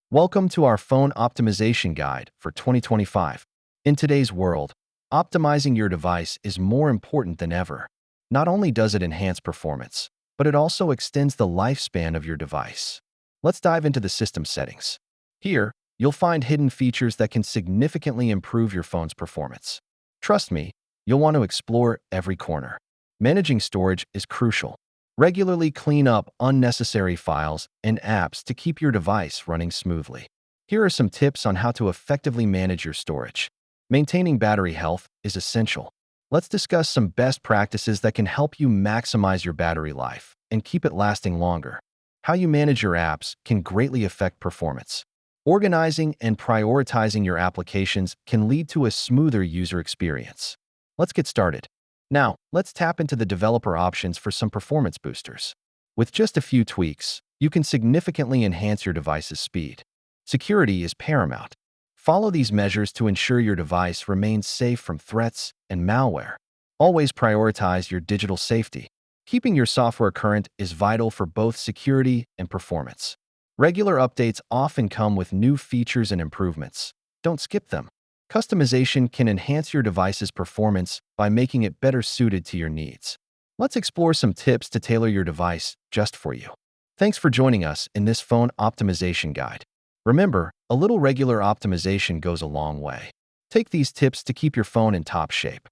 Welcome to our phone optimization guide for 2025. In today's world, optimizing your device is more important than ever. Not only does it enhance performance, but it also extends the lifespan of your device. Let's dive into the system settings. Here, you'll find hidden features that can significantly improve your phone's performance. Trust me, you'll want to explore every corner. Managing storage is crucial. Regularly clean up unnecessary files and apps to keep your device running smoothly. Here are some tips on how to effectively manage your storage. Maintaining battery health is essential. Let's discuss some best practices that can help you maximize your battery life and keep it lasting longer. How you manage your apps can greatly affect performance. Organizing and prioritizing your applications can lead to a smoother user experience. Let's get started. Now, let's tap into the developer options for some performance boosters. With just a few tweaks, you can significantly enhance your device's speed. Security is paramount. Follow these measures to ensure your device remains safe from threats and malware. Always prioritize your digital safety. Keeping your software current is vital for both security and performance. Regular updates often come with new features and improvements. Don't skip them. Customization can enhance your device's performance by making it better suited to your needs. Let's explore some tips to tailor your device just for you. Thanks for joining us in this phone optimization guide. Remember, a little regular optimization goes a long way. Take these tips to keep your phone in top shape.